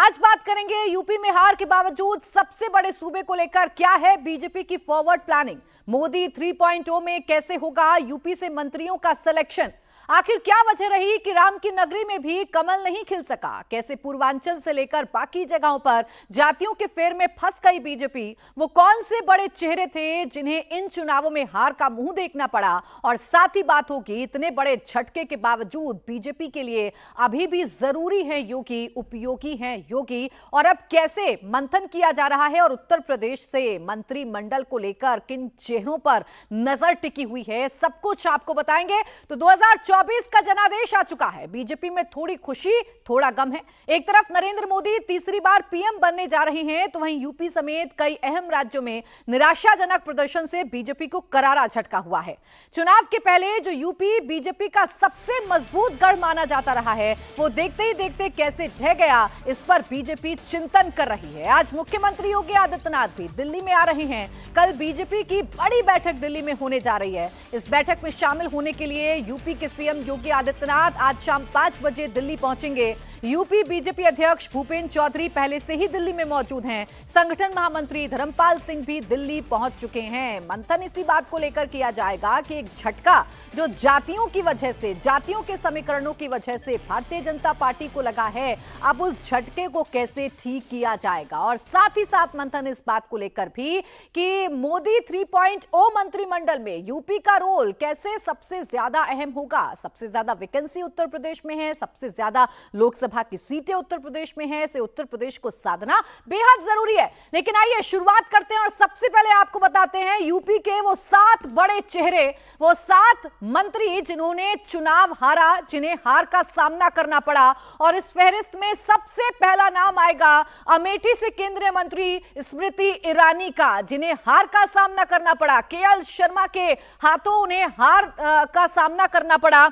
आज बात करेंगे यूपी में हार के बावजूद सबसे बड़े सूबे को लेकर क्या है बीजेपी की फॉरवर्ड प्लानिंग। मोदी 3.0 में कैसे होगा यूपी से मंत्रियों का सिलेक्शन। आखिर क्या वजह रही कि राम की नगरी में भी कमल नहीं खिल सका। कैसे पूर्वांचल से लेकर बाकी जगहों पर जातियों के फेर में फंस गई बीजेपी। वो कौन से बड़े चेहरे थे जिन्हें इन चुनावों में हार का मुंह देखना पड़ा। और साथ ही बात होगी इतने बड़े झटके के बावजूद बीजेपी के लिए अभी भी जरूरी है योगी, उपयोगी है योगी। और अब कैसे मंथन किया जा रहा है और उत्तर प्रदेश से मंत्रिमंडल को लेकर किन चेहरों पर नजर टिकी हुई है, सब कुछ आपको बताएंगे। तो 2024 का जनादेश आ चुका है। बीजेपी में थोड़ी खुशी थोड़ा गम है। एक तरफ नरेंद्र मोदी तीसरी बार पीएम बनने जा रहे हैं, तो वहीं यूपी समेत कई अहम राज्यों में निराशाजनक प्रदर्शन से बीजेपी को करारा झटका हुआ है। चुनाव के पहले जो यूपी बीजेपी का सबसे मजबूत गढ़ माना जाता रहा है, वो देखते ही देखते कैसे ढह गया, इस पर बीजेपी चिंतन कर रही है। आज मुख्यमंत्री योगी आदित्यनाथ भी दिल्ली में आ रहे हैं। कल बीजेपी की बड़ी बैठक दिल्ली में होने जा रही है। इस बैठक में शामिल होने के लिए यूपी के सीएम योगी आदित्यनाथ आज शाम 5 बजे दिल्ली पहुंचेंगे। यूपी बीजेपी अध्यक्ष भूपेंद्र चौधरी पहले से ही दिल्ली में मौजूद हैं। संगठन महामंत्री धर्मपाल सिंह भी दिल्ली पहुंच चुके हैं। मंथन इसी बात को लेकर किया जाएगा कि एक झटका जो जातियों की वजह से, जातियों के समीकरणों की वजह से भारतीय जनता पार्टी को लगा है, अब उस झटके को कैसे ठीक किया जाएगा। और साथ ही साथ मंथन इस बात को लेकर भी कि मोदी 3.0 मंत्रिमंडल में यूपी का रोल कैसे सबसे ज्यादा अहम होगा। सबसे ज्यादा वैकेंसी उत्तर प्रदेश में है, सबसे ज्यादा लोकसभा की सीटें उत्तर प्रदेश में है, से उत्तर प्रदेश को साधना बेहद जरूरी है। लेकिन आइए शुरुआत करते हैं और सबसे पहले आपको बताते हैं यूपी के वो 7 बड़े चेहरे, वो 7 मंत्री जिन्होंने चुनाव हारा, जिन्हें हार का सामना करना पड़ा। और इस फहरिस्त में सबसे पहला नाम आएगा अमेठी से केंद्रीय मंत्री स्मृति ईरानी का, जिन्हें हार का सामना करना पड़ा। केएल शर्मा के हाथों उन्हें हार का सामना करना पड़ा।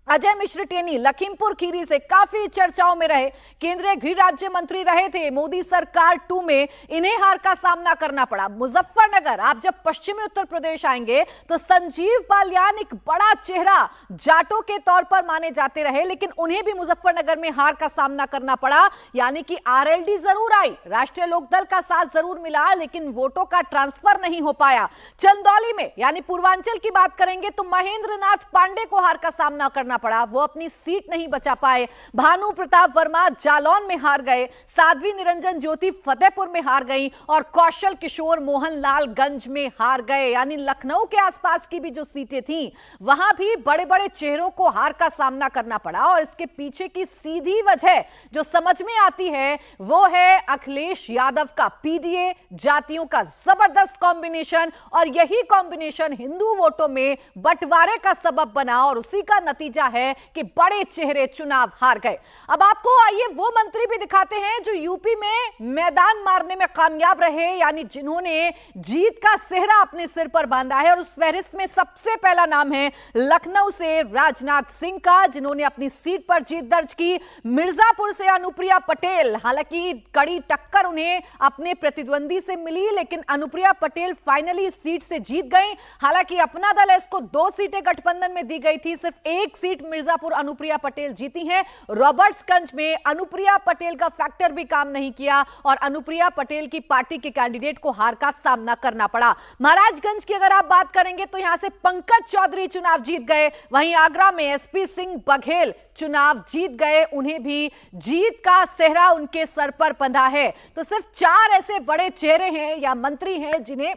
अजय मिश्र टेनी लखीमपुर खीरी से काफी चर्चाओं में रहे, केंद्रीय गृह राज्य मंत्री रहे थे मोदी सरकार 2 में, इन्हें हार का सामना करना पड़ा। मुजफ्फरनगर, आप जब पश्चिमी उत्तर प्रदेश आएंगे तो संजीव बालियान एक बड़ा चेहरा जाटों के तौर पर माने जाते रहे, लेकिन उन्हें भी मुजफ्फरनगर में हार का सामना करना पड़ा। यानी कि आरएलडी जरूर आई, राष्ट्रीय लोकदल का साथ जरूर मिला, लेकिन वोटों का ट्रांसफर नहीं हो पाया। चंदौली में यानी पूर्वांचल की बात करेंगे तो महेंद्र नाथ पांडे को हार का सामना करना पड़ा, वो अपनी सीट नहीं बचा पाए। भानु प्रताप वर्मा जालौन में हार गए, साध्वी निरंजन ज्योति फतेहपुर में हार गई और कौशल किशोर मोहनलालगंज में हार गए। यानी लखनऊ के आसपास की भी जो सीटें थी, वहां भी बड़े बड़े चेहरों को हार का सामना करना पड़ा। और इसके पीछे की सीधी वजह जो समझ में आती है वो है अखिलेश यादव का पीडीए, जातियों का जबरदस्त कॉम्बिनेशन, और यही कॉम्बिनेशन हिंदू वोटों में बंटवारे का सबब बना और उसी का नतीजा है कि बड़े चेहरे चुनाव हार गए। अब आपको आइए वो मंत्री भी दिखाते हैं जो यूपी में मैदान मारने में कामयाब रहे, यानी जिन्होंने जीत का सेहरा अपने सिर पर बांधा है। और उस फहरिस्त में सबसे पहला नाम है लखनऊ से राजनाथ सिंह का, जिन्होंने अपनी सीट पर जीत दर्ज की। मिर्जापुर से अनुप्रिया पटेल, हालांकि कड़ी टक्कर उन्हें अपने प्रतिद्वंदी से मिली, लेकिन अनुप्रिया पटेल फाइनली सीट से जीत गई। हालांकि अपना दल है, इसको 2 सीटें गठबंधन में दी गई थी, सिर्फ 1 सीट मिर्जापुर अनुप्रिया पटेल जीती हैं। रॉबर्ट्सगंज में अनुप्रिया पटेल का फैक्टर भी काम नहीं किया और अनुप्रिया पटेल की पार्टी के कैंडिडेट को हार का सामना करना पड़ा। महाराजगंज की अगर आप बात करेंगे तो यहां से पंकज चौधरी चुनाव जीत गए। वहीं आगरा में एसपी सिंह बघेल चुनाव जीत गए, उन्हें भी जीत का सेहरा उनके सर पर बंधा है। तो सिर्फ 4 ऐसे बड़े चेहरे हैं या मंत्री हैं जिन्हें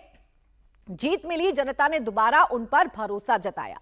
जीत मिली, जनता ने दोबारा उन पर भरोसा जताया।